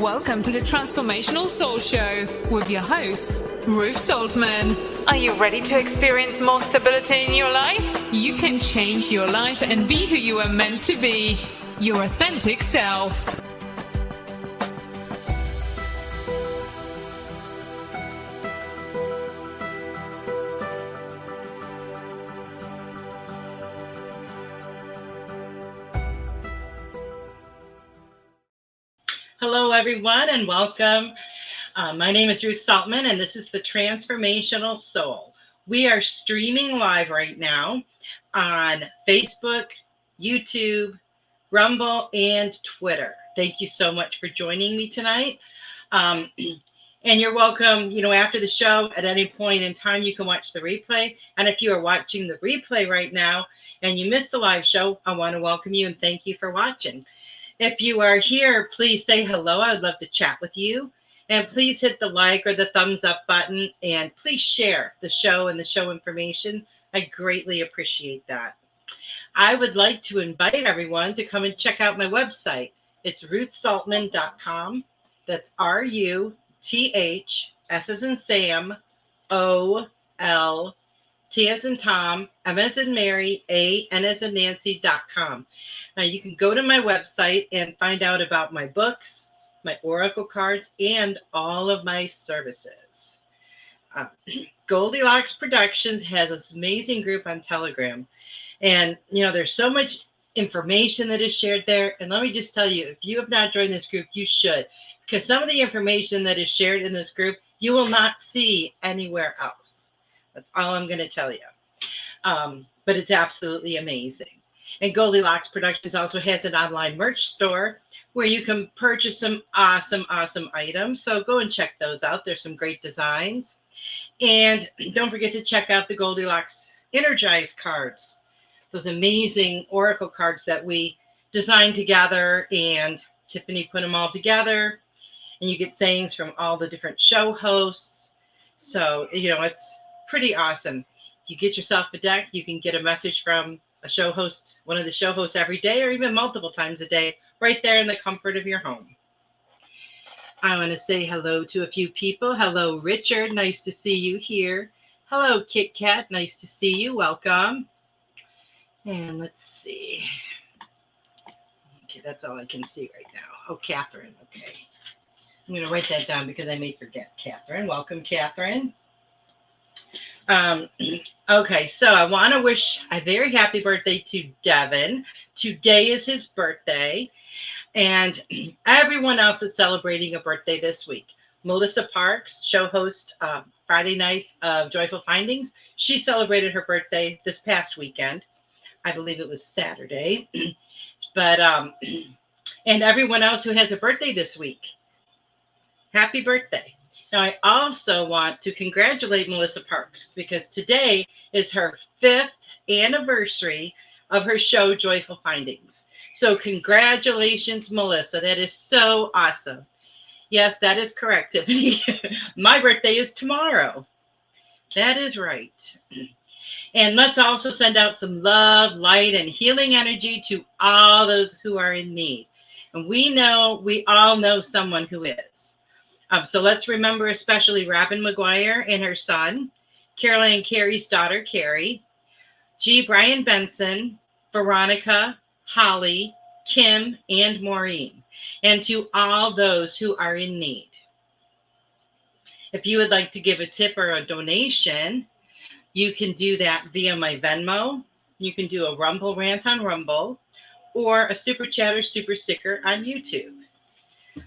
Welcome to the Transformational Soul Show with your host, Ruth Soltman. Are you ready to experience more stability in your life? You can change your life and be who you are meant to be, your authentic self. Hello, everyone, and welcome. My name is Ruth Soltman, and this is the Transformational Soul. We are streaming live right now on Facebook, YouTube, Rumble, and Twitter. Thank you so much for joining me tonight. And you're welcome, after the show, at any point in time, you can watch the replay. And if you are watching the replay right now and you missed the live show, I want to welcome you and thank you for watching. If you are here, please say hello. I would love to chat with you. And please hit the like or the thumbs up button. And please share the show and the show information. I greatly appreciate that. I would like to invite everyone to come and check out my website. It's ruthsoltman.com. That's RUTH, S as in Sam, OL, T as in Tom, M as in Mary, N as in Nancy.com. Now you can go to my website and find out about my books, my oracle cards, and all of my services. Goldylocks Productions has this amazing group on Telegram. And, there's so much information that is shared there. And let me just tell you, if you have not joined this group, you should. Because some of the information that is shared in this group, you will not see anywhere else. That's all I'm going to tell you. But it's absolutely amazing. And Goldylocks Productions also has an online merch store where you can purchase some awesome items. So go and check those out. There's some great designs. And don't forget to check out the Goldylocks Energized cards. Those amazing oracle cards that we designed together, and Tiffany put them all together. And you get sayings from all the different show hosts. So, it's pretty awesome. You get yourself a deck, you can get a message from a show host, one of the show hosts every day, or even multiple times a day, right there in the comfort of your home. I want to say hello to a few people. Hello, Richard. Nice to see you here. Hello, Kit Kat. Nice to see you. Welcome. And let's see. Okay, that's all I can see right now. Oh, Catherine. Okay. I'm going to write that down because I may forget. Catherine. Welcome, Catherine. Okay, so I want to wish a very happy birthday to Devin. Today is his birthday. And everyone else that's celebrating a birthday this week. Melissa Parks, show host, Friday nights of Joyful Findings. She celebrated her birthday this past weekend. I believe it was Saturday. But, and everyone else who has a birthday this week. Happy birthday. Now, I also want to congratulate Melissa Parks because today is her 5th anniversary of her show, Joyful Findings. So congratulations, Melissa. That is so awesome. Yes, that is correct, Tiffany. My birthday is tomorrow. That is right. And let's also send out some love, light, and healing energy to all those who are in need. And we all know someone who is. So let's remember especially Robin McGuire and her son, Caroline and Carrie's daughter, Carrie, G. Brian Benson, Veronica, Holly, Kim, and Maureen, and to all those who are in need. If you would like to give a tip or a donation, you can do that via my Venmo. You can do a Rumble rant on Rumble, or a super chat or super sticker on YouTube.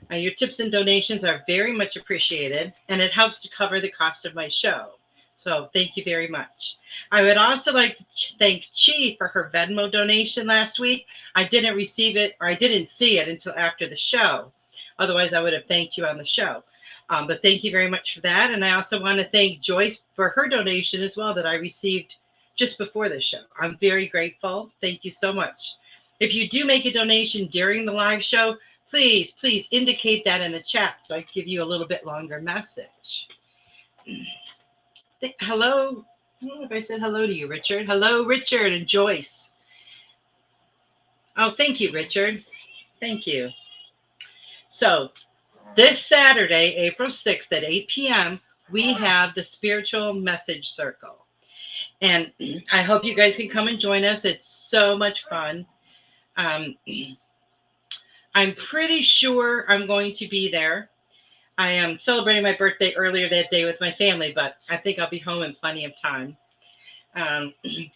Your tips and donations are very much appreciated, and it helps to cover the cost of my show. So thank you very much. I would also like to thank Chi for her Venmo donation last week. I didn't receive it, or I didn't see it until after the show. Otherwise, I would have thanked you on the show. But thank you very much for that. And I also want to thank Joyce for her donation as well that I received just before the show. I'm very grateful. Thank you so much. If you do make a donation during the live show, please indicate that in the chat so I can give you a little bit longer message. Hello. I don't know if I said hello to you, Richard. Hello, Richard and Joyce. Oh, thank you, Richard. Thank you. So This Saturday, April 6th at 8 p.m., we have the Spiritual Message Circle. And I hope you guys can come and join us. It's so much fun. I'm pretty sure I'm going to be there. I am celebrating my birthday earlier that day with my family, but I think I'll be home in plenty of time.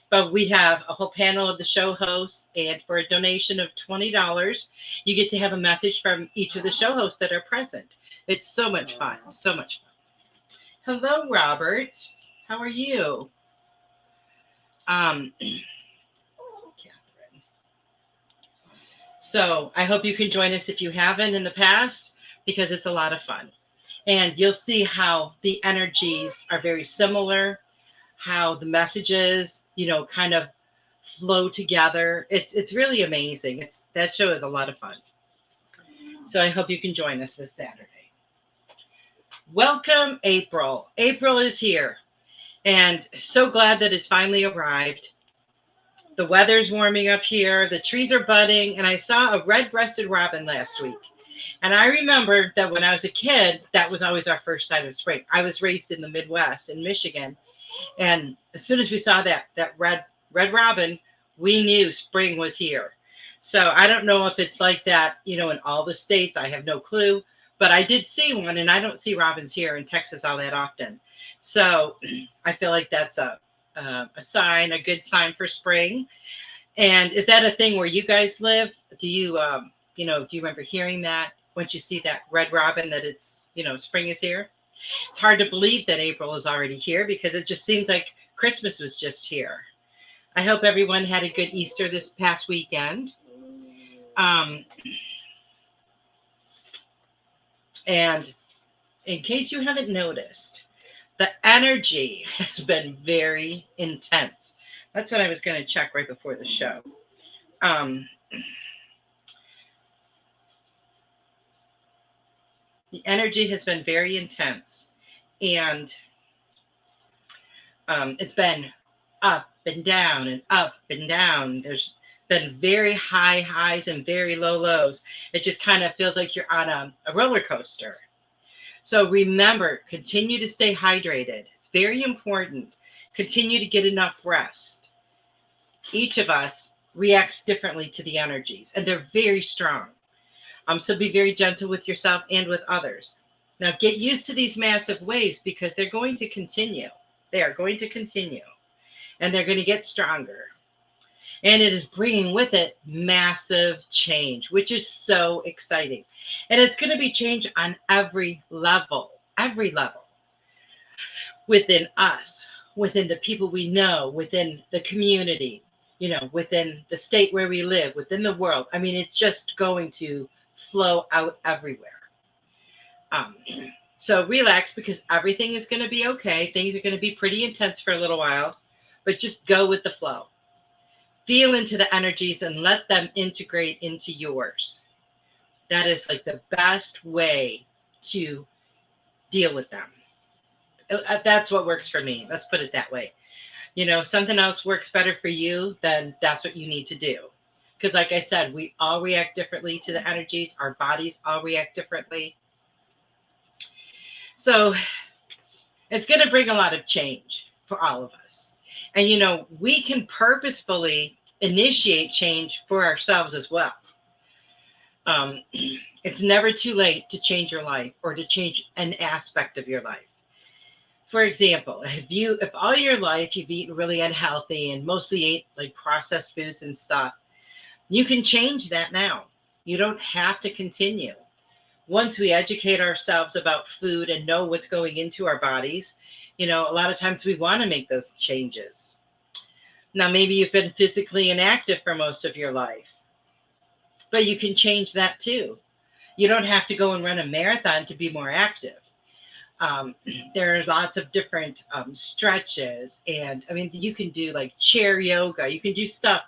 But we have a whole panel of the show hosts, and for a donation of $20, you get to have a message from each of the show hosts that are present. It's so much fun, so much fun. Hello, Robert. How are you? Catherine. So I hope you can join us if you haven't in the past, because it's a lot of fun. And you'll see how the energies are very similar, how the messages, kind of flow together. It's really amazing. That show is a lot of fun. So I hope you can join us this Saturday. Welcome, April. April is here. And so glad that it's finally arrived. The weather's warming up here. The trees are budding. And I saw a red-breasted robin last week. And I remembered that when I was a kid, that was always our first sight of spring. I was raised in the Midwest in Michigan. And as soon as we saw that red robin, we knew spring was here. So I don't know if it's like that, in all the states. I have no clue. But I did see one, and I don't see robins here in Texas all that often. So I feel like that's a sign, a good sign for spring. And is that a thing where you guys live? Do you, do you remember hearing that once you see that red robin, that it's, spring is here? It's hard to believe that April is already here, because it just seems like Christmas was just here. I hope everyone had a good Easter this past weekend. And in case you haven't noticed, the energy has been very intense. That's what I was going to check right before the show. The energy has been very intense, and it's been up and down and up and down. There's been very high highs and very low lows. It just kind of feels like you're on a roller coaster. So remember, continue to stay hydrated. It's very important. Continue to get enough rest. Each of us reacts differently to the energies, and they're very strong. So be very gentle with yourself and with others. Now get used to these massive waves, because they're going to continue. They are going to continue, and they're going to get stronger. And it is bringing with it massive change, which is so exciting. And it's going to be change on every level, within us, within the people we know, within the community, within the state where we live, within the world. I mean, it's just going to flow out everywhere. So relax, because everything is going to be okay. Things are going to be pretty intense for a little while, but just go with the flow. Feel into the energies and let them integrate into yours. That is like the best way to deal with them. That's what works for me. Let's put it that way. Something else works better for you, then that's what you need to do. Because like I said, we all react differently to the energies. Our bodies all react differently. So it's going to bring a lot of change for all of us. And, we can purposefully initiate change for ourselves as well. It's never too late to change your life or to change an aspect of your life. For example, if all your life you've eaten really unhealthy and mostly ate like processed foods and stuff, you can change that now. You don't have to continue. Once we educate ourselves about food and know what's going into our bodies, a lot of times we want to make those changes. Now, maybe you've been physically inactive for most of your life, but you can change that too. You don't have to go and run a marathon to be more active. There are lots of different stretches, and you can do like chair yoga. You can do stuff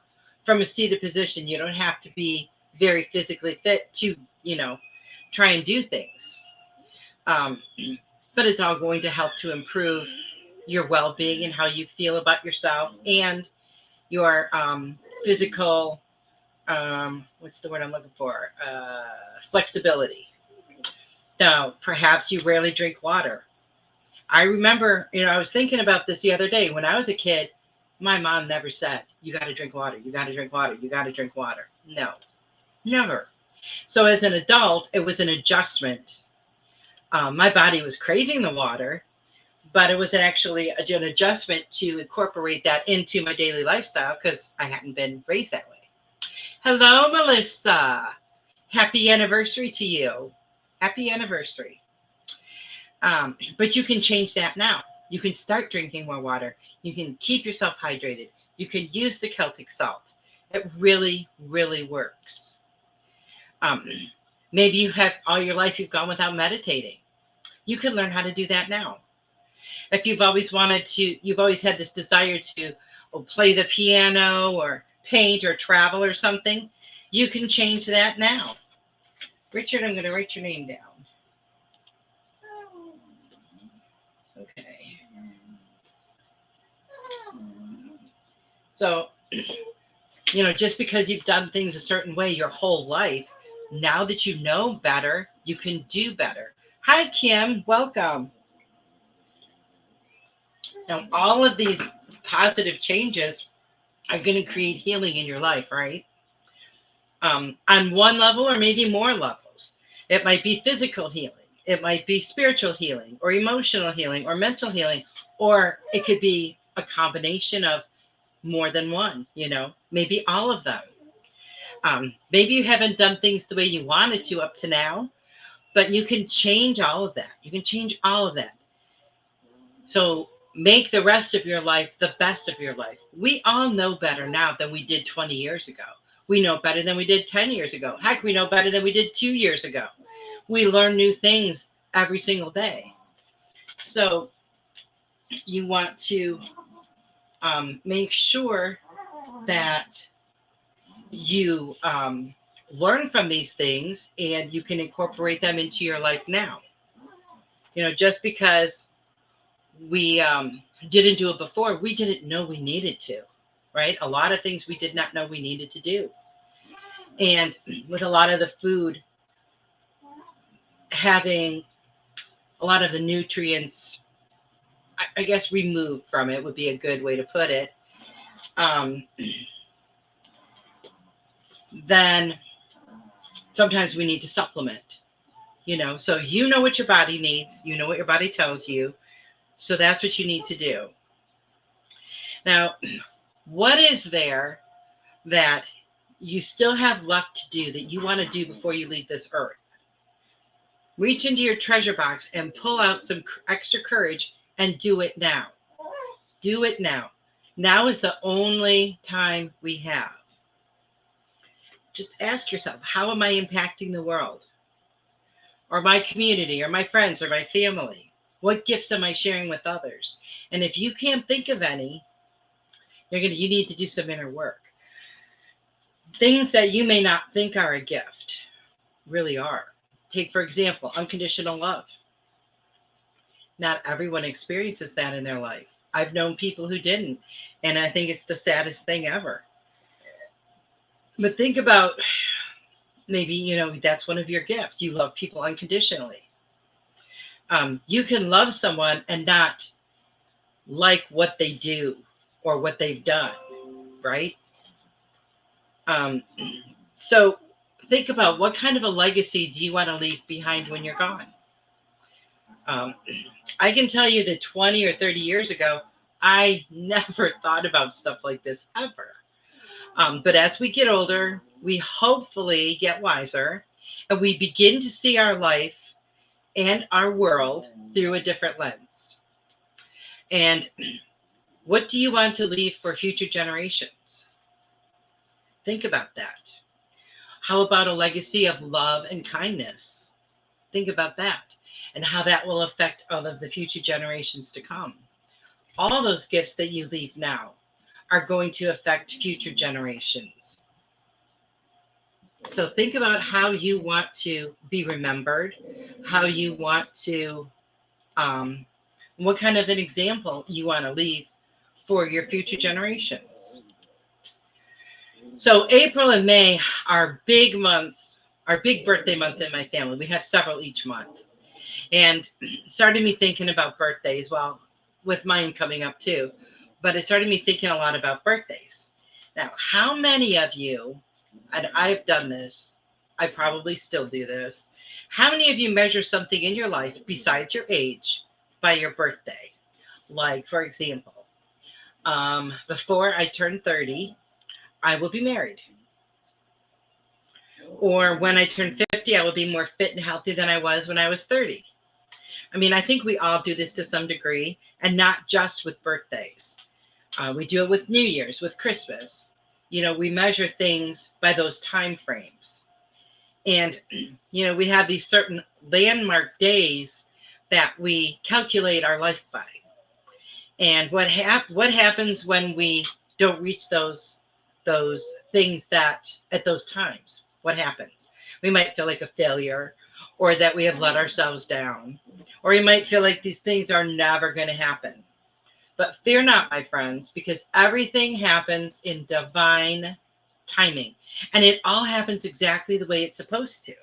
from a seated position. You don't have to be very physically fit to, try and do things. But it's all going to help to improve your well-being and how you feel about yourself and your physical, what's the word I'm looking for? Flexibility. Now, perhaps you rarely drink water. I remember, I was thinking about this the other day. When I was a kid, my mom never said, you got to drink water, you got to drink water, you got to drink water. No, never. So as an adult, it was an adjustment. My body was craving the water, but it was actually an adjustment to incorporate that into my daily lifestyle because I hadn't been raised that way. Hello, Melissa. Happy anniversary to you. Happy anniversary. But you can change that now. You can start drinking more water. You can keep yourself hydrated. You can use the Celtic salt. It really, really works. Maybe you have all your life you've gone without meditating. You can learn how to do that now. If you've always had this desire to play the piano or paint or travel or something, you can change that now. Richard, I'm going to write your name down. Okay. So, just because you've done things a certain way your whole life, now that you know better, you can do better. Hi, Kim. Welcome. Now, all of these positive changes are going to create healing in your life, right? On one level or maybe more levels. It might be physical healing. It might be spiritual healing or emotional healing or mental healing, or it could be a combination of more than one, maybe all of them. Maybe you haven't done things the way you wanted to up to now, but you can change all of that. You can change all of that. So make the rest of your life the best of your life. We all know better now than we did 20 years ago. We know better than we did 10 years ago. Heck, we know better than we did 2 years ago. We learn new things every single day. So you want to make sure that you learn from these things and you can incorporate them into your life now. Just because we didn't do it before, we didn't know we needed to, right? A lot of things we did not know we needed to do. And with a lot of the food having a lot of the nutrients, I guess, removed from it would be a good way to put it, then sometimes we need to supplement, so what your body needs, what your body tells you. So that's what you need to do. Now, what is there that you still have left to do that you want to do before you leave this earth? Reach into your treasure box and pull out some extra courage and do it now. Do it now. Now is the only time we have. Just ask yourself, how am I impacting the world? Or my community, or my friends, or my family? What gifts am I sharing with others? And if you can't think of any, you need to do some inner work. Things that you may not think are a gift really are. Take, for example, unconditional love. Not everyone experiences that in their life. I've known people who didn't, and I think it's the saddest thing ever. But think about, maybe, that's one of your gifts. You love people unconditionally. You can love someone and not like what they do or what they've done, right? So think about, what kind of a legacy do you want to leave behind when you're gone? I can tell you that 20 or 30 years ago, I never thought about stuff like this ever. But as we get older, we hopefully get wiser, and we begin to see our life and our world through a different lens. And what do you want to leave for future generations? Think about that. How about a legacy of love and kindness? Think about that, and how that will affect all of the future generations to come. All those gifts that you leave now are going to affect future generations. So think about how you want to be remembered, how you want to, what kind of an example you want to leave for your future generations. So April and May are big months, are big birthday months in my family. We have several each month. And started me thinking about birthdays. Well, with mine coming up too, but it started me thinking a lot about birthdays. Now, how many of you, and I've done this, I probably still do this, how many of you measure something in your life besides your age by your birthday? Like, for example, before I turn 30, I will be married. Or when I turn 50, I will be more fit and healthy than I was when I was 30. I mean, I think we all do this to some degree, and not just with birthdays. We do it with New Year's, with Christmas. We measure things by those time frames. And, we have these certain landmark days that we calculate our life by. And what happens when we don't reach those things that at those times? What happens? We might feel like a failure, or that we have let ourselves down, or you might feel like these things are never going to happen. But fear not, my friends, because everything happens in divine timing, and it all happens exactly the way it's supposed to.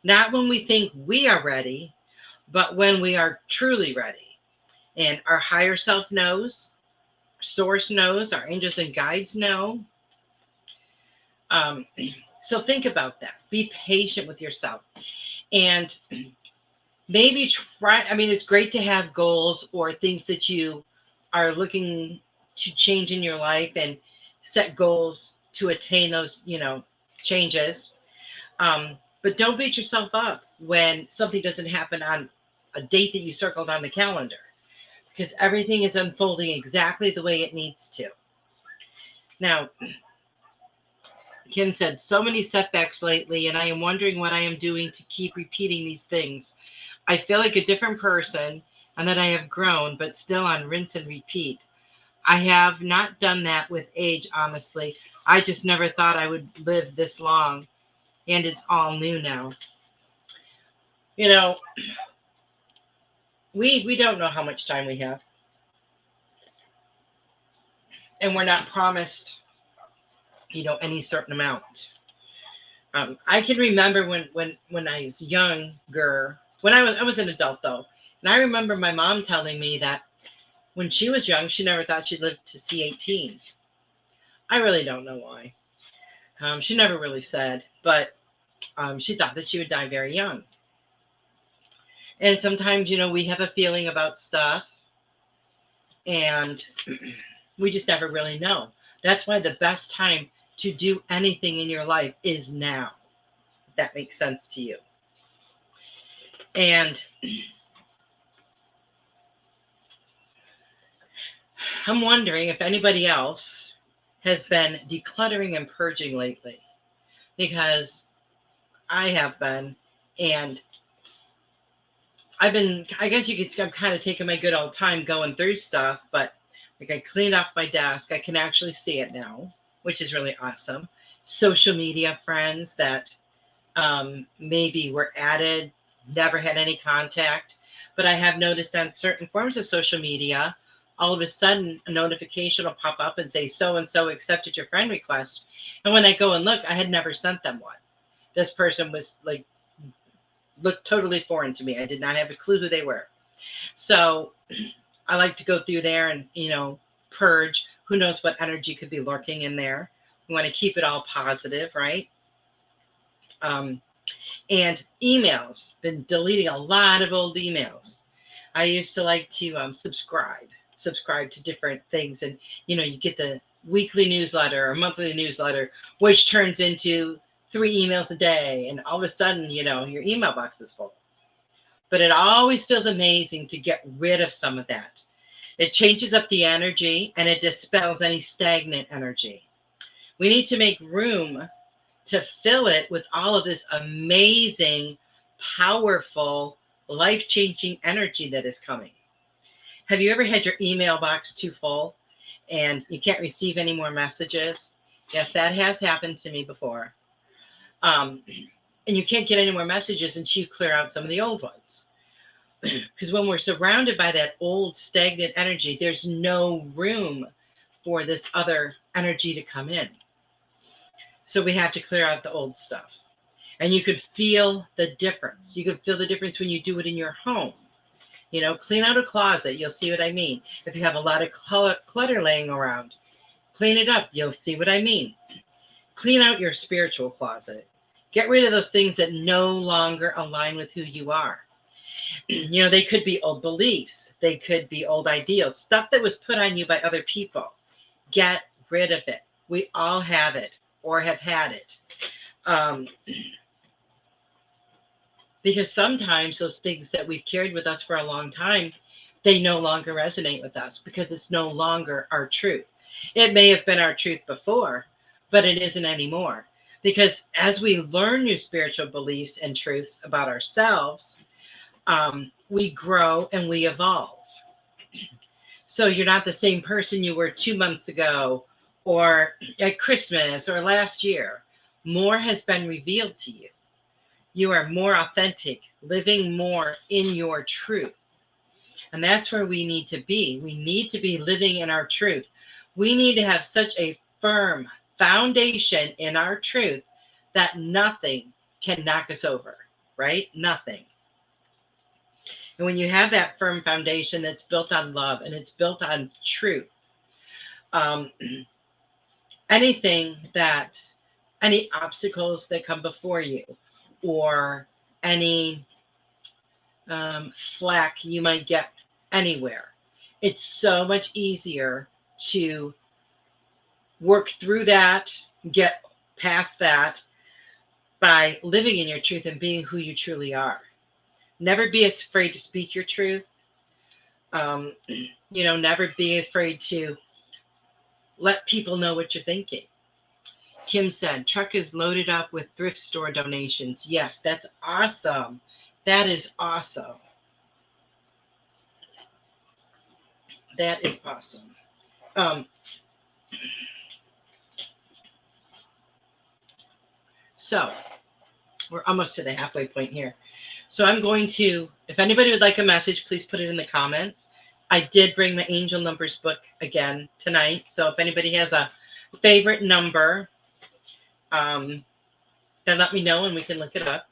Not when we think we are ready, but when we are truly ready. And our higher self knows, source knows, our angels and guides know. So think about that. Be patient with yourself. And maybe try, it's great to have goals or things that you are looking to change in your life, and set goals to attain those, changes. But don't beat yourself up when something doesn't happen on a date that you circled on the calendar, because everything is unfolding exactly the way it needs to. Now, Kim said, so many setbacks lately, and I am wondering what I am doing to keep repeating these things. I feel like a different person, and that I have grown, but still on rinse and repeat. I have not done that with age, honestly. I just never thought I would live this long, and it's all new now. We don't know how much time we have, and we're not promised, any certain amount. I can remember when I was younger, when I was an adult though, and I remember my mom telling me that when she was young, she never thought she'd live to see 18. I really don't know why. She never really said, but she thought that she would die very young. And sometimes, we have a feeling about stuff, and we just never really know. That's why the best time to do anything in your life is now. If that makes sense to you. And I'm wondering if anybody else has been decluttering and purging lately, because I have been, and I guess you could, I'm kind of taking my good old time going through stuff, but like I cleaned off my desk. I can actually see it now, which is really awesome. Social media friends that maybe were added, never had any contact, but I have noticed on certain forms of social media, all of a sudden a notification will pop up and say, so-and-so accepted your friend request. And when I go and look, I had never sent them one. This person was looked totally foreign to me. I did not have a clue who they were. So I like to go through there and, purge. Who knows what energy could be lurking in there. We want to keep it all positive, right? And emails. Been deleting a lot of old emails. I used to like to subscribe to different things. And, you get the weekly newsletter or monthly newsletter, which turns into 3 emails a day. And all of a sudden, your email box is full. But it always feels amazing to get rid of some of that. It changes up the energy, and it dispels any stagnant energy. We need to make room to fill it with all of this amazing, powerful, life-changing energy that is coming. Have you ever had your email box too full and you can't receive any more messages? Yes, that has happened to me before. And you can't get any more messages until you clear out some of the old ones. Because when we're surrounded by that old stagnant energy, there's no room for this other energy to come in. So we have to clear out the old stuff. And you could feel the difference. You could feel the difference when you do it in your home. You know, clean out a closet. You'll see what I mean. If you have a lot of clutter laying around, clean it up. You'll see what I mean. Clean out your spiritual closet. Get rid of those things that no longer align with who you are. You know, they could be old beliefs. They could be old ideals, stuff that was put on you by other people. Get rid of it. We all have it or have had it. Because sometimes those things that we've carried with us for a long time, they no longer resonate with us because it's no longer our truth. It may have been our truth before, but it isn't anymore. Because as we learn new spiritual beliefs and truths about ourselves, we grow and we evolve. So you're not the same person you were 2 months ago or at Christmas or last year. More has been revealed to you. You are more authentic, living more in your truth. And that's where we need to be. We need to be living in our truth. We need to have such a firm foundation in our truth that nothing can knock us over, right? Nothing. And when you have that firm foundation that's built on love and it's built on truth, any obstacles that come before you or any flack you might get anywhere, it's so much easier to work through that, get past that by living in your truth and being who you truly are. Never be afraid to speak your truth. Never be afraid to let people know what you're thinking. Kim said, truck is loaded up with thrift store donations. Yes, that's awesome. That is awesome. That is awesome. So we're almost to the halfway point here. So I'm going to, if anybody would like a message, please put it in the comments. I did bring my Angel Numbers book again tonight. So if anybody has a favorite number, then let me know and we can look it up.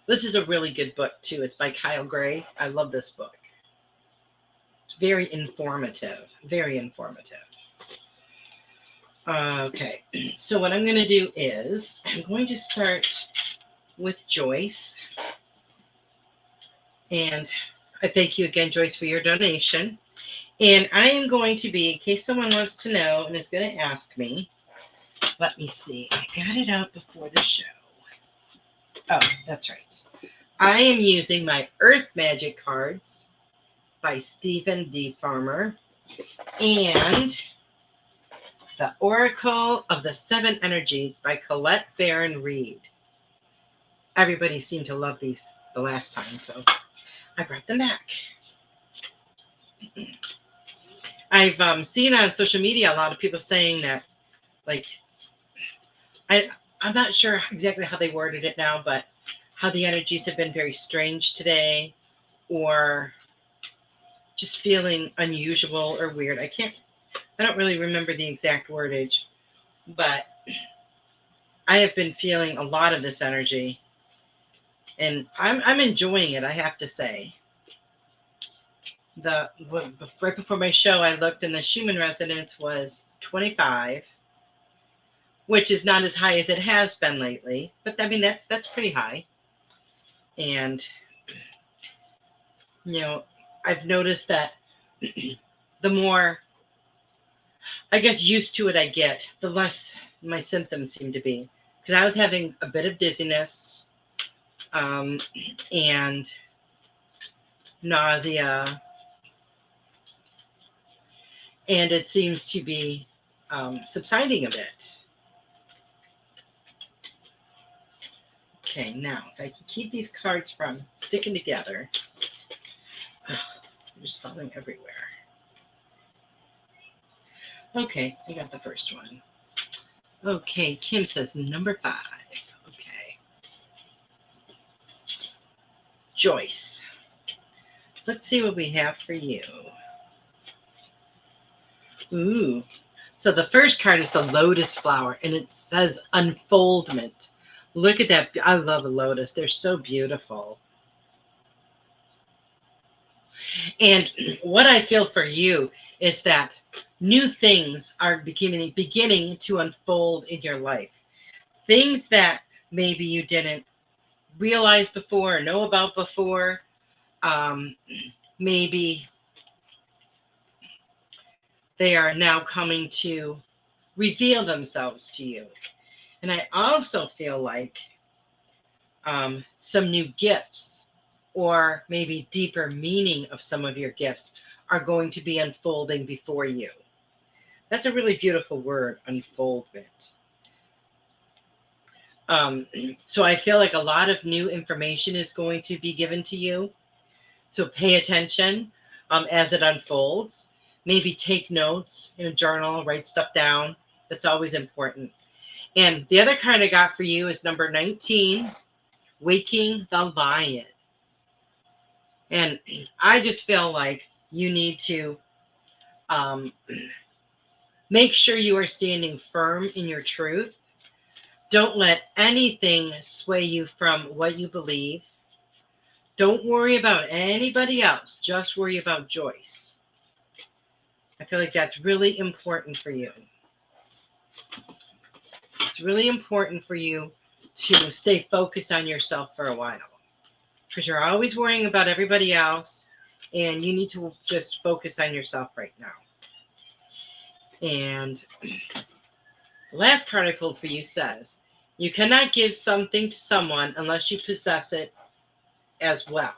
This is a really good book too. It's by Kyle Gray. I love this book. It's very informative. Very informative. Okay, so what I'm going to do is I'm going to start with Joyce. And I thank you again, Joyce, for your donation. And I am going to be, in case someone wants to know and is going to ask me, let me see. I got it up before the show. Oh, that's right. I am using my Earth Magic cards by Stephen D. Farmer and The Oracle of the Seven Energies by Colette Baron Reed. Everybody seemed to love these the last time, so I brought them back. I've seen on social media a lot of people saying that, like, I'm not sure exactly how they worded it now, but how the energies have been very strange today or just feeling unusual or weird. I don't really remember the exact wordage, but I have been feeling a lot of this energy and I'm enjoying it, I have to say. Right before my show, I looked and the Schumann resonance was 25, which is not as high as it has been lately, but I mean, that's pretty high. And, I've noticed that the more, I guess, used to it I get, the less my symptoms seem to be. Because I was having a bit of dizziness and nausea. And it seems to be subsiding a bit. Okay, now, if I can keep these cards from sticking together. They're just falling everywhere. Okay, I got the first one. Okay, Kim says number 5. Okay. Joyce. Let's see what we have for you. Ooh. So the first card is the lotus flower, and it says unfoldment. Look at that. I love a lotus. They're so beautiful. And what I feel for you is that new things are beginning to unfold in your life. Things that maybe you didn't realize before or know about before. Maybe they are now coming to reveal themselves to you. And I also feel like some new gifts, or maybe deeper meaning of some of your gifts, are going to be unfolding before you. That's a really beautiful word, unfoldment. So I feel like a lot of new information is going to be given to you. So pay attention as it unfolds. Maybe take notes in a journal, write stuff down. That's always important. And the other card I got for you is number 19, Waking the Lion. And I just feel like you need to make sure you are standing firm in your truth. Don't let anything sway you from what you believe. Don't worry about anybody else. Just worry about Joyce. I feel like that's really important for you. It's really important for you to stay focused on yourself for a while, because you're always worrying about everybody else, and you need to just focus on yourself right now. And the last card I pulled for you says, you cannot give something to someone unless you possess it as well.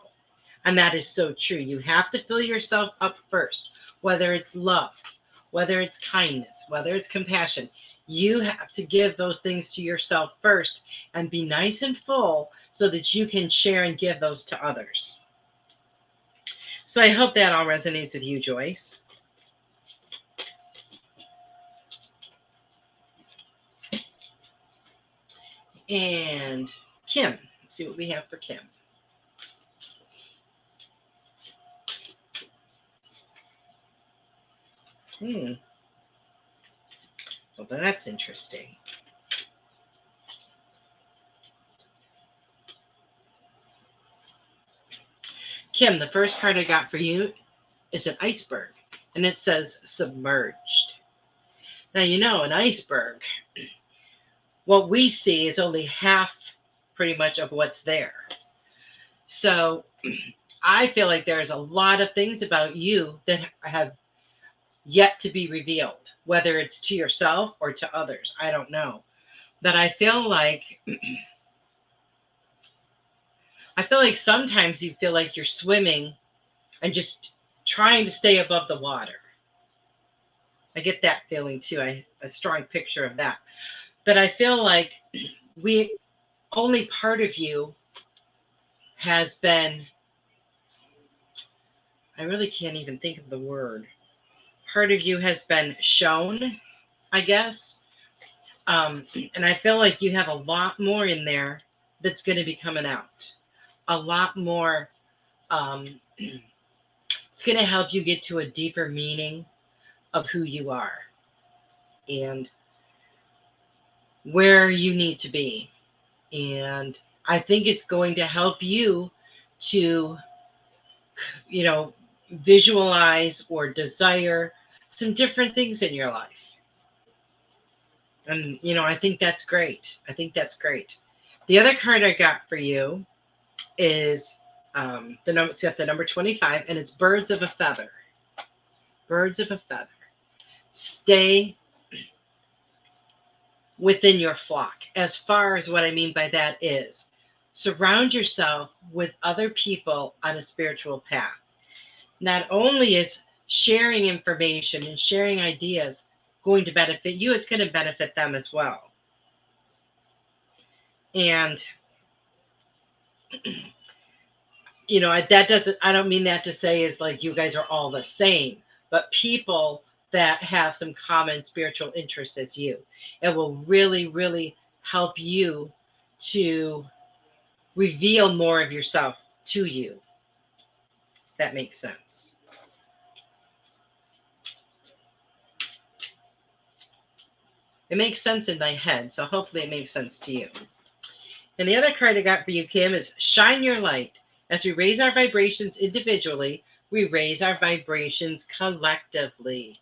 And that is so true. You have to fill yourself up first, whether it's love, whether it's kindness, whether it's compassion. You have to give those things to yourself first and be nice and full so that you can share and give those to others. So I hope that all resonates with you, Joyce. And Kim, let's see what we have for Kim. Well, that's interesting. Kim, the first card I got for you is an iceberg, and it says submerged. Now, you know, an iceberg, what we see is only half pretty much of what's there. So I feel like there's a lot of things about you that have yet to be revealed, whether it's to yourself or to others. I don't know. But I feel like sometimes you feel like you're swimming and just trying to stay above the water. I get that feeling too. A strong picture of that. But I feel like only part of you has been, I really can't even think of the word. Part of you has been shown, I guess. And I feel like you have a lot more in there that's going to be coming out. A lot more. It's going to help you get to a deeper meaning of who you are and where you need to be. And I think it's going to help you to, visualize or desire some different things in your life. And, I think that's great. The other card I got for you is it's got the number 25, and it's birds of a feather. Birds of a feather. Stay within your flock. As far as what I mean by that is, surround yourself with other people on a spiritual path. Not only is sharing information and sharing ideas going to benefit you, it's going to benefit them as well. And I don't mean that to say is like you guys are all the same, but people that have some common spiritual interests as you. It will really, really help you to reveal more of yourself to you. That makes sense. It makes sense in my head, so hopefully it makes sense to you. And the other card I got for you, Kim, is Shine Your Light. As we raise our vibrations individually, we raise our vibrations collectively.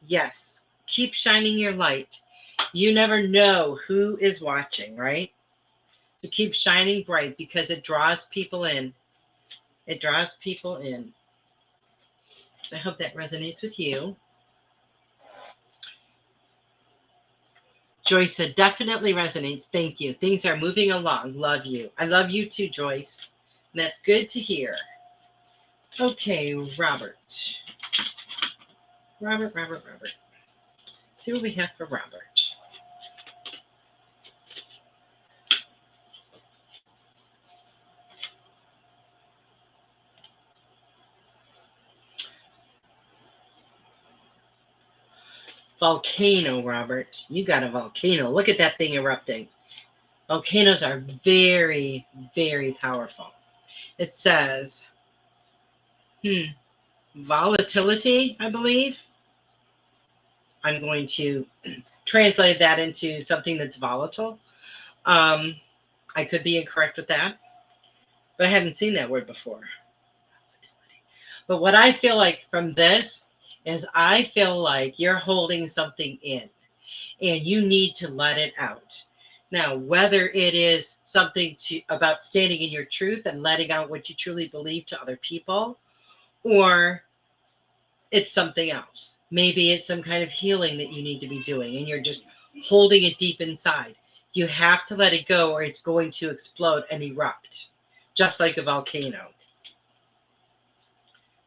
Yes, keep shining your light. You never know who is watching, right? So keep shining bright because it draws people in. It draws people in. So I hope that resonates with you. Joyce, it definitely resonates. Thank you. Things are moving along. Love you. I love you too, Joyce. And that's good to hear. Okay, Robert. Robert. Let's see what we have for Robert. Volcano, Robert. You got a volcano. Look at that thing erupting. Volcanoes are very, very powerful. It says, volatility, I believe. I'm going to translate that into something that's volatile. I could be incorrect with that, but I haven't seen that word before. But what I feel like from this is I feel like you're holding something in and you need to let it out. Now, whether it is something about standing in your truth and letting out what you truly believe to other people, or it's something else. Maybe it's some kind of healing that you need to be doing and you're just holding it deep inside. You have to let it go or it's going to explode and erupt, just like a volcano.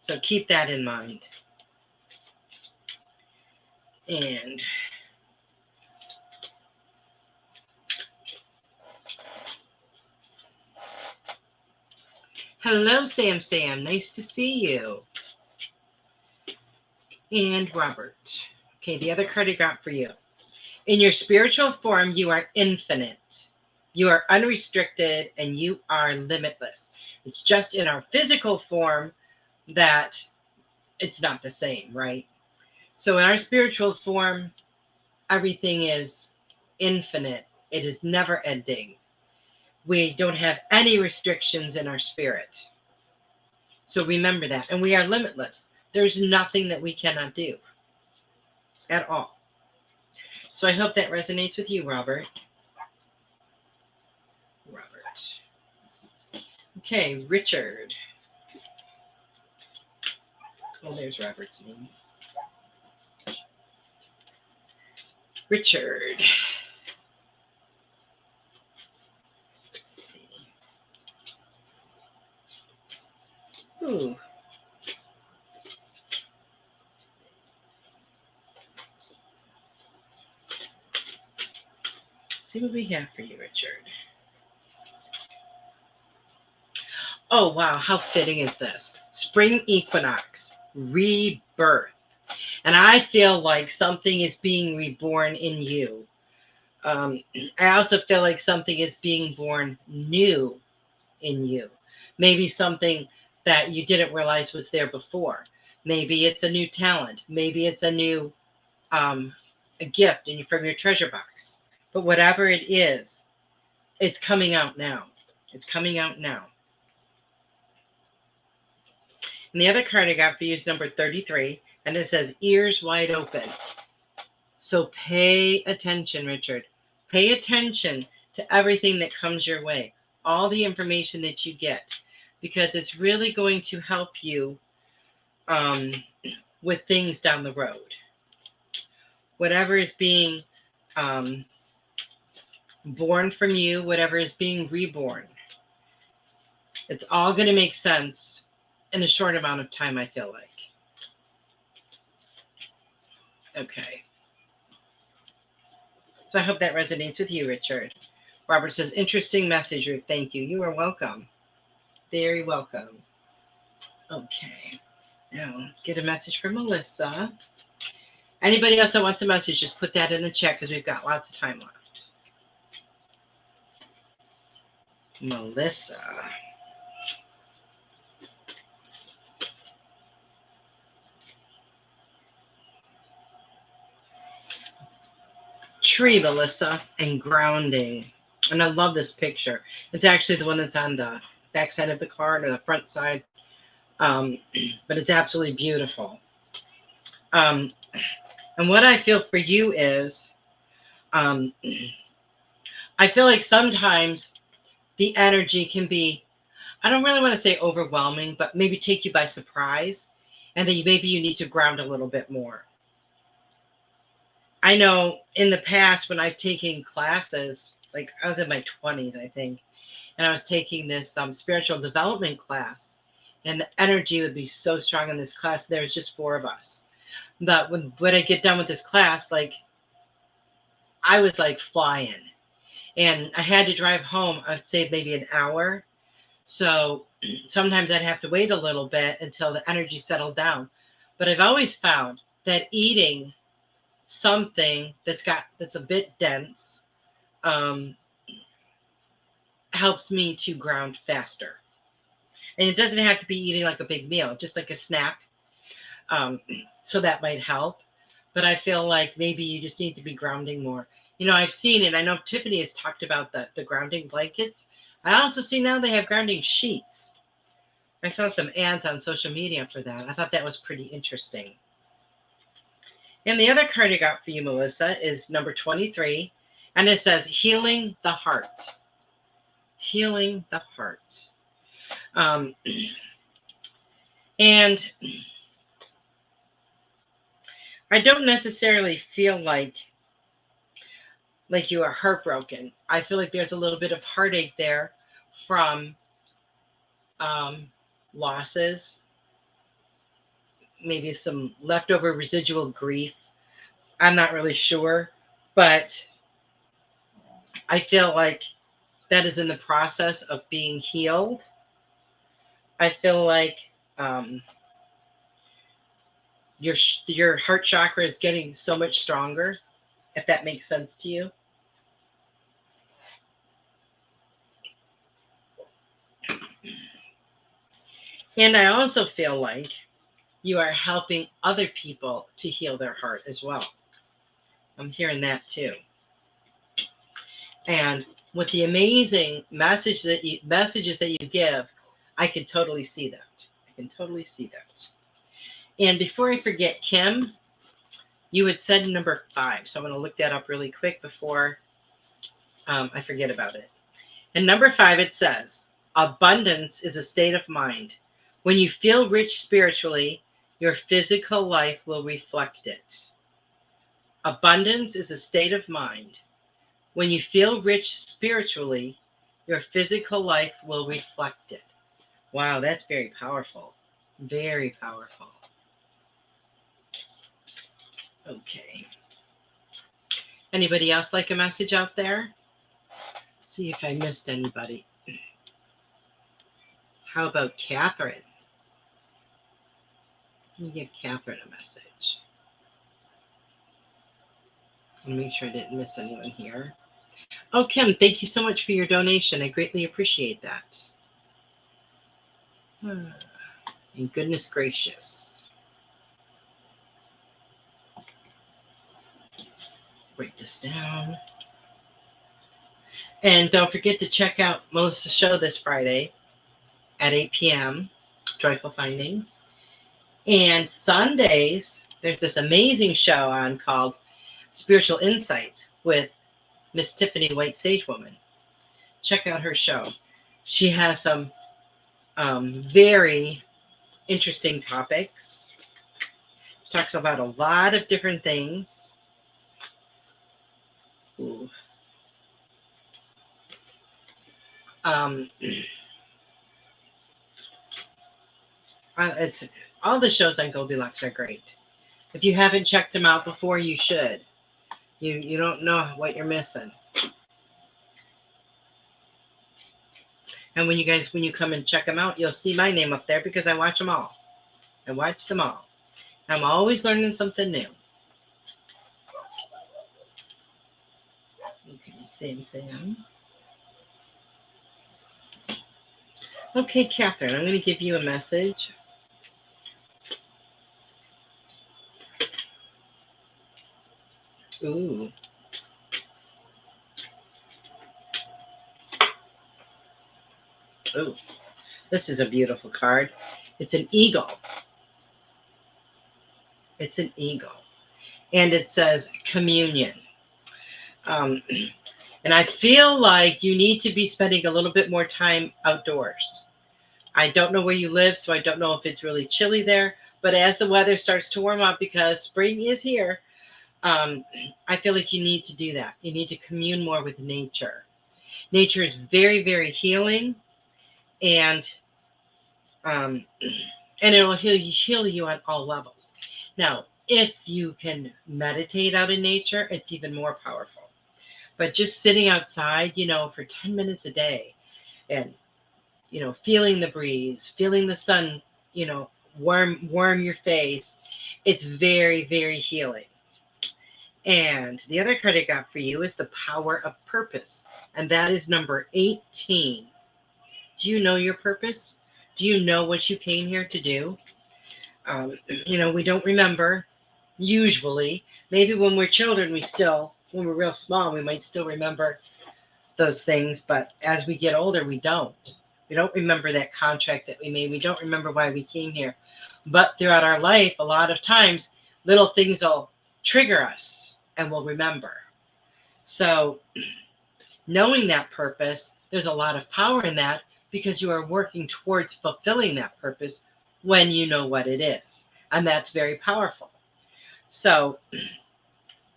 So keep that in mind. And hello, Sam. Nice to see you. And Robert. Okay, the other card I got for you. In your spiritual form, you are infinite. You are unrestricted and you are limitless. It's just in our physical form that it's not the same, right? So in our spiritual form, everything is infinite. It is never ending. We don't have any restrictions in our spirit. So remember that. And we are limitless. There's nothing that we cannot do at all. So I hope that resonates with you, Robert. Okay, Richard. Oh, there's Robert's name. Richard. Let's see. Ooh. See what we have for you, Richard. Oh, wow. How fitting is this? Spring equinox, rebirth. And I feel like something is being reborn in you. I also feel like something is being born new in you. Maybe something that you didn't realize was there before. Maybe it's a new talent. Maybe it's a new a gift from your treasure box. But whatever it is, it's coming out now. It's coming out now. And the other card I got for you is number 33, and it says ears wide open. So pay attention, Richard. Pay attention to everything that comes your way, all the information that you get, because it's really going to help you with things down the road. Whatever is being born from you, whatever is being reborn, it's all going to make sense in a short amount of time, I feel like. Okay. So I hope that resonates with you, Richard. Robert says, interesting message, Ruth. Thank you. You are welcome. Very welcome. Okay. Now let's get a message from Melissa. Anybody else that wants a message, just put that in the chat because we've got lots of time left. Melissa. tree, Melissa, and grounding. And I love this picture. It's actually the one that's on the back side of the card or the front side. But it's absolutely beautiful. And what I feel for you is, I feel like sometimes the energy can be, I don't really want to say overwhelming, but maybe take you by surprise. And then maybe you need to ground a little bit more. I know in the past when I've taken classes, like I was in my 20s, I think, and I was taking this spiritual development class, and the energy would be so strong in this class. There was just 4 of us. But when I get done with this class, like I was like flying, and I had to drive home. I'd say maybe an hour. So sometimes I'd have to wait a little bit until the energy settled down. But I've always found that eating something that's a bit dense helps me to ground faster. And it doesn't have to be eating like a big meal, just like a snack. So that might help. But I feel like maybe you just need to be grounding more. You know, I've seen it. I know Tiffany has talked about the grounding blankets. I also see now they have grounding sheets. I saw some ads on social media for that. I thought that was pretty interesting. And the other card I got for you, Melissa, is number 23. And it says, healing the heart. Healing the heart. And I don't necessarily feel like you are heartbroken. I feel like there's a little bit of heartache there from losses, maybe some leftover residual grief. I'm not really sure, but I feel like that is in the process of being healed. I feel like your heart chakra is getting so much stronger, if that makes sense to you. And I also feel like you are helping other people to heal their heart as well. I'm hearing that too. And with the amazing messages that you give, I can totally see that. I can totally see that. And before I forget, Kim, you had said number 5. So I'm going to look that up really quick before I forget about it. And number 5, it says, abundance is a state of mind. When you feel rich spiritually, your physical life will reflect it. Abundance is a state of mind. When you feel rich spiritually, your physical life will reflect it. Wow, that's very powerful. Very powerful. Okay. Anybody else like a message out there? Let's see if I missed anybody. How about Catherine? Let me give Catherine a message. I'll make sure I didn't miss anyone here. Oh, Kim, thank you so much for your donation. I greatly appreciate that. And goodness gracious. Write this down. And don't forget to check out Melissa's show this Friday at 8 p.m., Joyful Findings. And Sundays, there's this amazing show on called Spiritual Insights with Miss Tiffany White Sage Woman. Check out her show. She has some very interesting topics. She talks about a lot of different things. Ooh. It's all the shows on Goldylocks are great. If you haven't checked them out before, you should. You don't know what you're missing. And when you come and check them out, you'll see my name up there because I watch them all. I watch them all. I'm always learning something new. Okay, Sam. Okay, Catherine, I'm going to give you a message. Ooh. Ooh, this is a beautiful card. It's an eagle. It's an eagle. And it says communion. Um, and I feel like you need to be spending a little bit more time outdoors. I don't know where you live, so I don't know if it's really chilly there. But as the weather starts to warm up, because spring is here, I feel like you need to do that. You need to commune more with nature. Nature is very, very healing, and um, and it will heal you on all levels. Now, if you can meditate out in nature, it's even more powerful. But just sitting outside, for 10 minutes a day, and feeling the breeze, feeling the sun, warm your face, it's very, very healing. And the other card I got for you is the power of purpose, and that is number 18. Do you know your purpose? Do you know what you came here to do? We don't remember usually. Maybe when we're children, when we're real small, we might still remember those things. But as we get older, we don't. We don't remember that contract that we made. We don't remember why we came here. But throughout our life, a lot of times, little things will trigger us and we'll remember. So knowing that purpose, there's a lot of power in that, because you are working towards fulfilling that purpose when you know what it is. And that's very powerful. So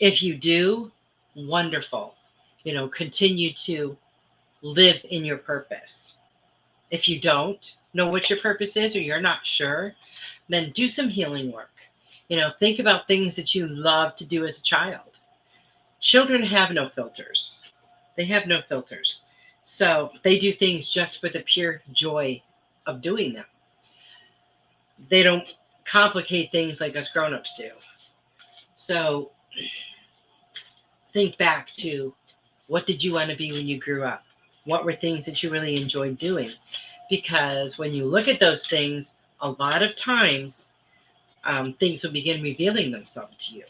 if you do, wonderful. Continue to live in your purpose. If you don't know what your purpose is, or you're not sure, then do some healing work. Think about things that you love to do as a child. Children have no filters. They have no filters. So they do things just for the pure joy of doing them. They don't complicate things like us grown-ups do. So think back to, what did you want to be when you grew up? What were things that you really enjoyed doing? Because when you look at those things, a lot of times things will begin revealing themselves to you.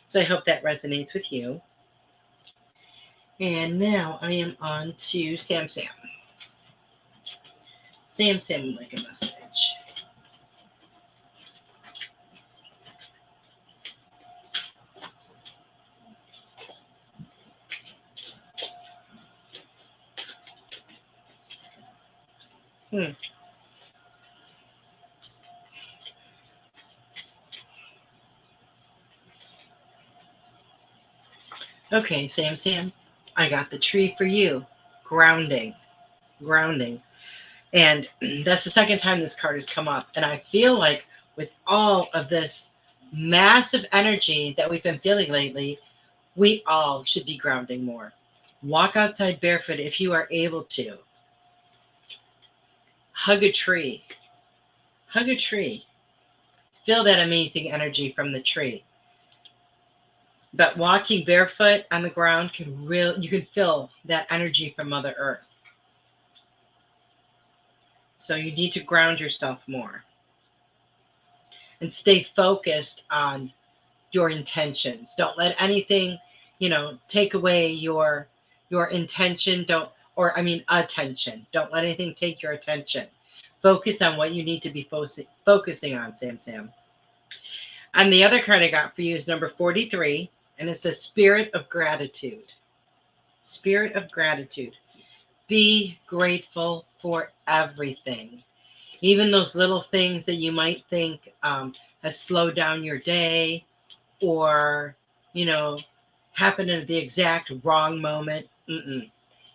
So I hope that resonates with you. And now I am on to Sam Sam. Sam Sam would like a message. Okay, Sam Sam, I got the tree for you. Grounding. And that's the second time this card has come up. And I feel like with all of this massive energy that we've been feeling lately, we all should be grounding more. Walk outside barefoot if you are able to. Hug a tree. Hug a tree. Feel that amazing energy from the tree. But walking barefoot on the ground you can feel that energy from Mother Earth. So you need to ground yourself more. And stay focused on your intentions. Don't let anything, take away your intention. Attention. Don't let anything take your attention. Focus on what you need to be focusing on, Sam Sam. And the other card I got for you is number 43. And it's a spirit of gratitude. Spirit of gratitude. Be grateful for everything. Even those little things that you might think has slowed down your day, or, happened at the exact wrong moment.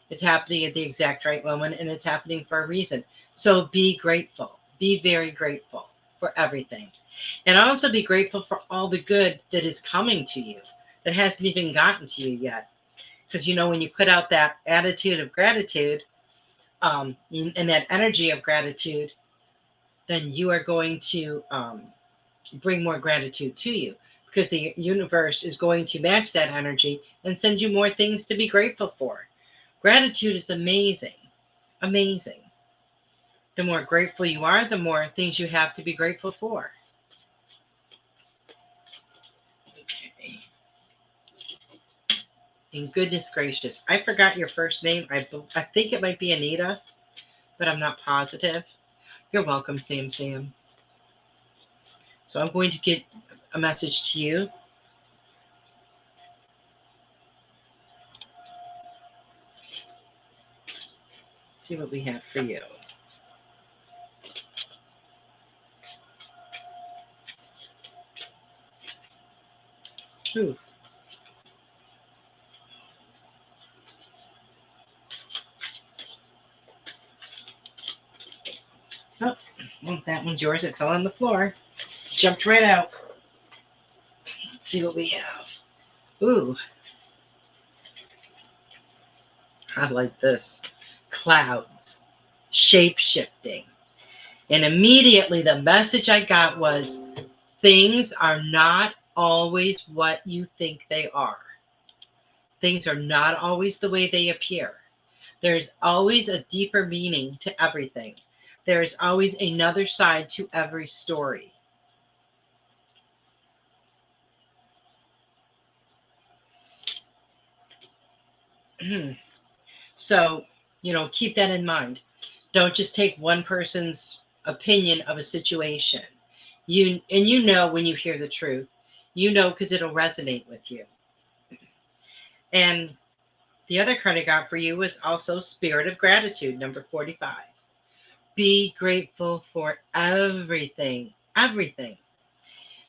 It's happening at the exact right moment, and it's happening for a reason. So be grateful. Be very grateful for everything. And also be grateful for all the good that is coming to you, that hasn't even gotten to you yet. Because, when you put out that attitude of gratitude and that energy of gratitude, then you are going to bring more gratitude to you, because the universe is going to match that energy and send you more things to be grateful for. Gratitude is amazing. Amazing. The more grateful you are, the more things you have to be grateful for. Okay. And goodness gracious, I forgot your first name. I think it might be Anita, but I'm not positive. You're welcome, Sam Sam. So I'm going to get a message to you. See what we have for you. Ooh. Oh, well, that one's yours. It fell on the floor. Jumped right out. Let's see what we have. Ooh. I like this. Clouds. Shape-shifting. And immediately the message I got was, things are not always what you think they are. Things are not always the way they appear. There's always a deeper meaning to everything. There is always another side to every story. So, keep that in mind. Don't just take one person's opinion of a situation. You know when you hear the truth. Because it'll resonate with you. And the other card I got for you was also Spirit of Gratitude, number 45. Be grateful for everything, everything.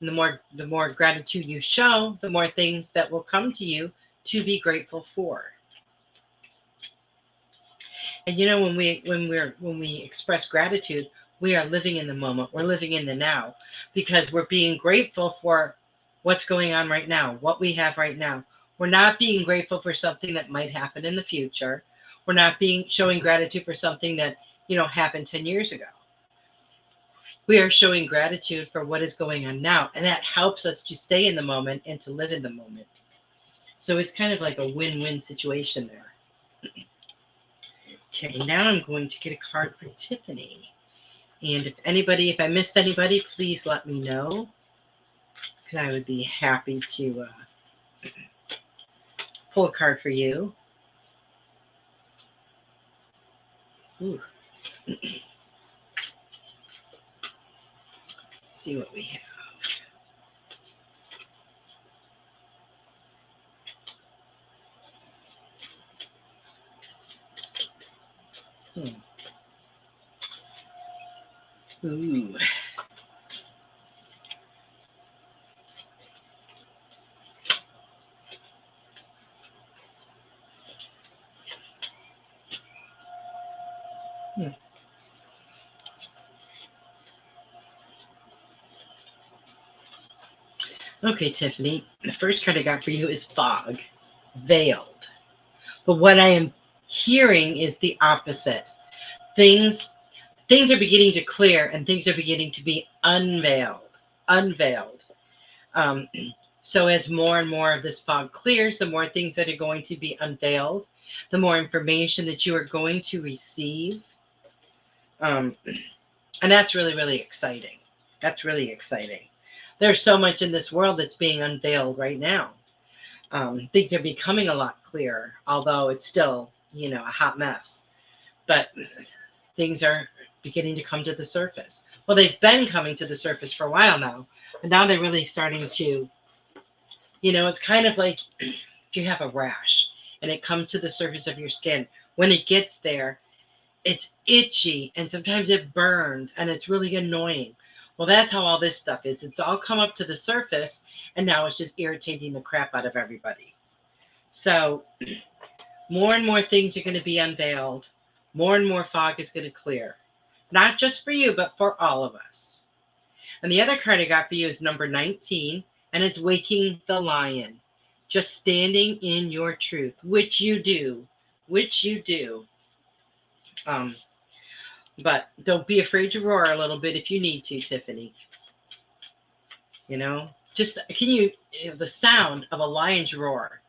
And the more gratitude you show, the more things that will come to you to be grateful for. And when we express gratitude, we are living in the moment. We're living in the now, because we're being grateful for what's going on right now, what we have right now. We're not being grateful for something that might happen in the future. We're not showing gratitude for something that, happened 10 years ago. We are showing gratitude for what is going on now. And that helps us to stay in the moment and to live in the moment. So it's kind of like a win-win situation there. Okay, now I'm going to get a card for Tiffany. And if I missed anybody, please let me know, because I would be happy to pull a card for you. Ooh. Let's see what we have. Ooh. Okay, Tiffany, the first card I got for you is Fog, Veiled. But what I am hearing is the opposite. Things are beginning to clear, and things are beginning to be unveiled. So as more and more of this fog clears, the more things that are going to be unveiled, the more information that you are going to receive. And that's really, really exciting. That's really exciting. There's so much in this world that's being unveiled right now. Things are becoming a lot clearer, although it's still, a hot mess. But things are beginning to come to the surface. Well, they've been coming to the surface for a while now, and now they're really starting to, it's kind of like if you have a rash and it comes to the surface of your skin. When it gets there, it's itchy, and sometimes it burns, and it's really annoying. Well, that's how all this stuff is. It's all come up to the surface, and now it's just irritating the crap out of everybody. So more and more things are going to be unveiled. More and more fog is going to clear. Not just for you, but for all of us. And the other card I got for you is number 19, and it's Waking the Lion. Just standing in your truth, which you do. But don't be afraid to roar a little bit if you need to, Tiffany. Just the sound of a lion's roar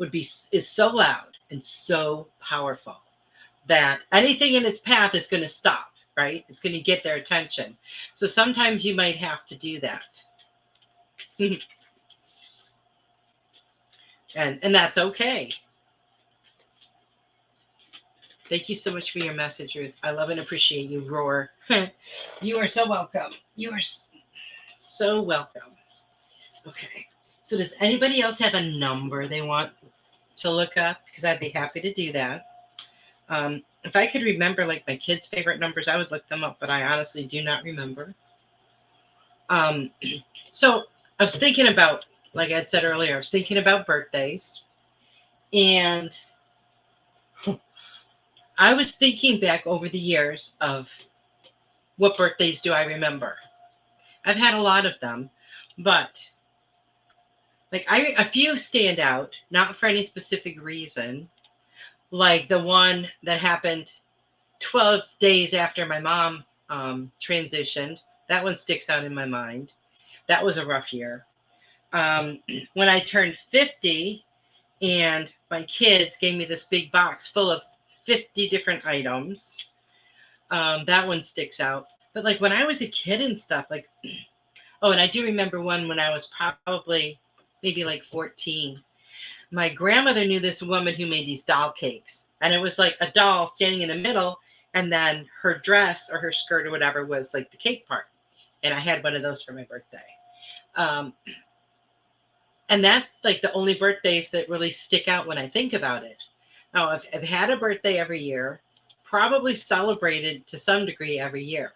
is so loud and so powerful that anything in its path is going to stop, right? It's going to get their attention. So sometimes you might have to do that. And that's okay. Thank you so much for your message, Ruth. I love and appreciate you, Roar. You are so welcome. You are so welcome. Okay. So does anybody else have a number they want to look up? Because I'd be happy to do that. If I could remember like my kids' favorite numbers, I would look them up, but I honestly do not remember. So I was thinking about, like I said earlier, I was thinking about birthdays. And I was thinking back over the years of what birthdays do I remember. I've had a lot of them, but like a few stand out, not for any specific reason. Like the one that happened 12 days after my mom transitioned. That one sticks out in my mind. That was a rough year. When I turned 50 and my kids gave me this big box full of 50 different items, that one sticks out. But like when I was a kid and stuff, like, oh, and I do remember one when I was probably maybe like 14. My grandmother knew this woman who made these doll cakes. And it was like a doll standing in the middle, and then her dress or her skirt or whatever was like the cake part. And I had one of those for my birthday. And that's like the only birthdays that really stick out when I think about it. Now, I've had a birthday every year, probably celebrated to some degree every year.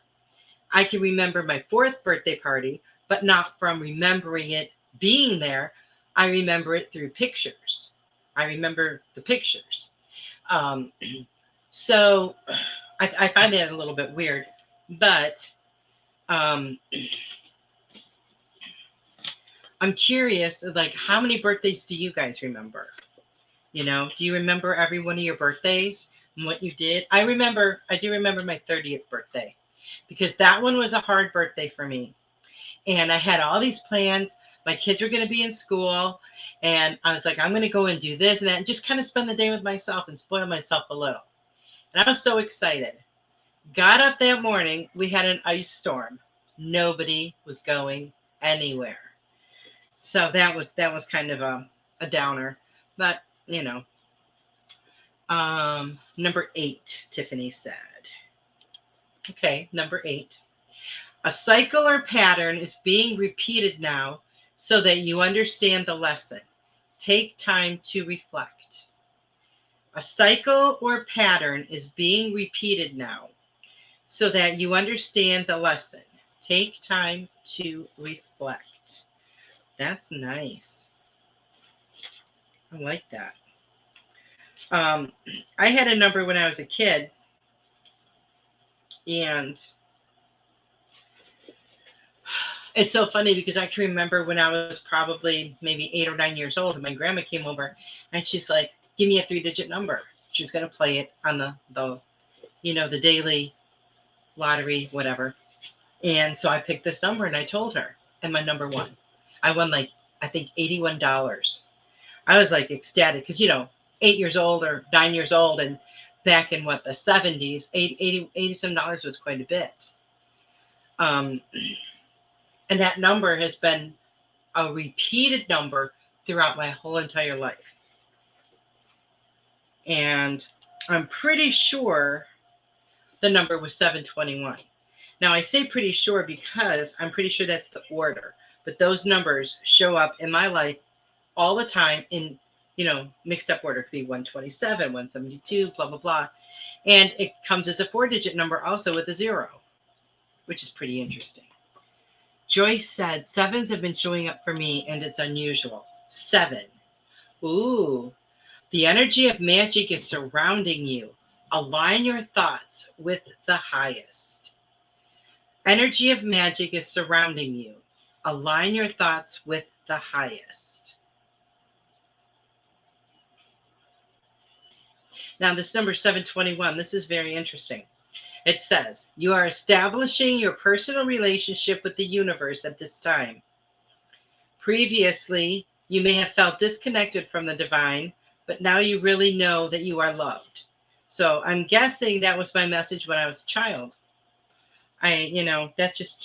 I can remember my 4th birthday party, but not from remembering it being there. I remember it through pictures. I remember the pictures. So I find that a little bit weird, but I'm curious, like, how many birthdays do you guys remember? You know, do you remember every one of your birthdays and what you did? I do remember my 30th birthday because that one was a hard birthday for me. And I had all these plans. My kids were going to be in school. And I was like, I'm going to go and do this and that and just kind of spend the day with myself and spoil myself a little. And I was so excited. Got up that morning. We had an ice storm. Nobody was going anywhere. So that was kind of a downer. But, you know. Number 8, Tiffany said. Okay, number 8. A cycle or pattern is being repeated now so that you understand the lesson. Take time to reflect. A cycle or pattern is being repeated now so that you understand the lesson. Take time to reflect. That's nice. I like that. I had a number when I was a kid, and it's so funny because I can remember when I was probably maybe 8 or 9 years old, and my grandma came over, and she's like, "Give me a 3-digit number." She's going to play it on the the daily lottery, whatever. And so I picked this number, and I told her, and my number won. I won like I think $81. I was like ecstatic because 8 years old or 9 years old, and back in the 70s, 80 some dollars was quite a bit. And that number has been a repeated number throughout my whole entire life. And I'm pretty sure the number was 721. Now I say pretty sure because I'm pretty sure that's the order, but those numbers show up in my life all the time in mixed up order. It could be 127, 172, blah, blah, blah. And it comes as a 4-digit number also with a 0, which is pretty interesting. Joyce said, 7s have been showing up for me and it's unusual. 7. Ooh, the energy of magic is surrounding you. Align your thoughts with the highest. Energy of magic is surrounding you. Align your thoughts with the highest. Now, this number 721, this is very interesting. It says, you are establishing your personal relationship with the universe at this time. Previously, you may have felt disconnected from the divine, but now you really know that you are loved. So I'm guessing that was my message when I was a child. That just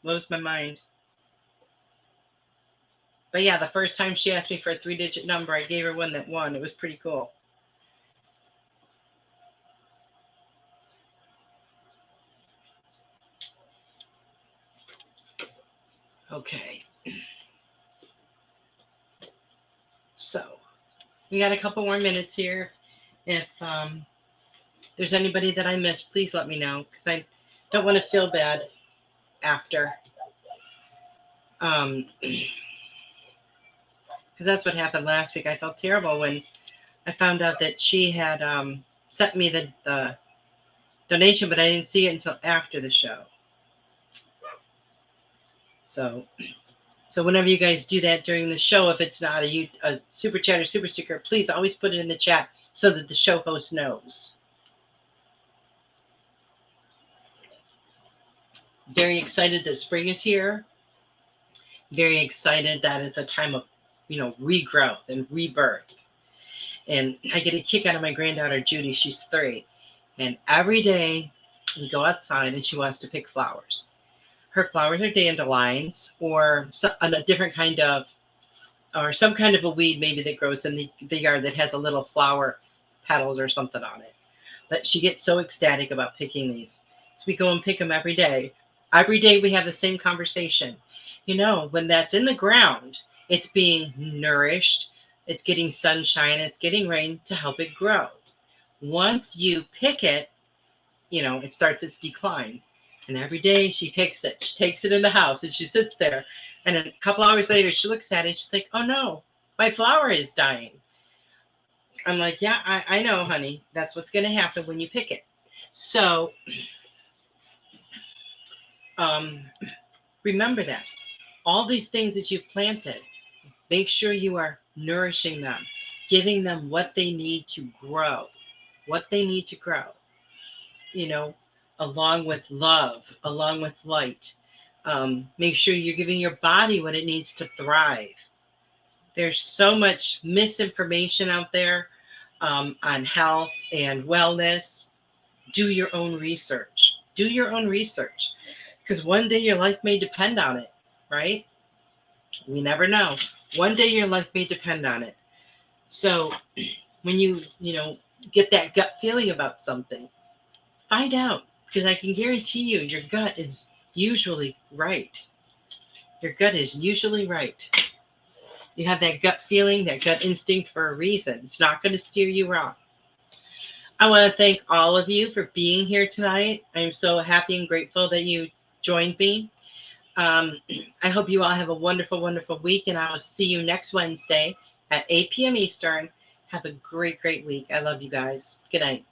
blows my mind. But yeah, the first time she asked me for a 3-digit number, I gave her one that won. It was pretty cool. Okay. So we got a couple more minutes here. If there's anybody that I missed, please let me know, because I don't want to feel bad after. Because that's what happened last week. I felt terrible when I found out that she had sent me the donation, but I didn't see it until after the show. So whenever you guys do that during the show, if it's not a super chat or super sticker, please always put it in the chat so that the show host knows. Very excited that spring is here. Very excited that it's a time of, regrowth and rebirth. And I get a kick out of my granddaughter, Judy. She's 3. And every day we go outside and she wants to pick flowers. Her flowers are dandelions or a different kind of, or some kind of a weed maybe that grows in the yard that has a little flower petals or something on it. But she gets so ecstatic about picking these. So we go and pick them every day. Every day we have the same conversation. When that's in the ground, it's being nourished, it's getting sunshine, it's getting rain to help it grow. Once you pick it, it starts its decline. And every day she picks it. She takes it in the house and she sits there. And a couple hours later, she looks at it and she's like, oh no, my flower is dying. I'm like, yeah, I know, honey. That's what's going to happen when you pick it. So remember that. All these things that you've planted, make sure you are nourishing them, giving them what they need to grow, along with love, along with light. Make sure you're giving your body what it needs to thrive. There's so much misinformation out there on health and wellness. Do your own research. Because one day your life may depend on it, right? We never know. One day your life may depend on it. So when you get that gut feeling about something, find out, because I can guarantee you your gut is usually right. Your gut is usually right. You have that gut feeling, that gut instinct for a reason. It's not going to steer you wrong. I want to thank all of you for being here tonight. I'm so happy and grateful that you joined me. I hope you all have a wonderful, wonderful week, and I will see you next Wednesday at 8 p.m. Eastern. Have a great, great week. I love you guys. Good night.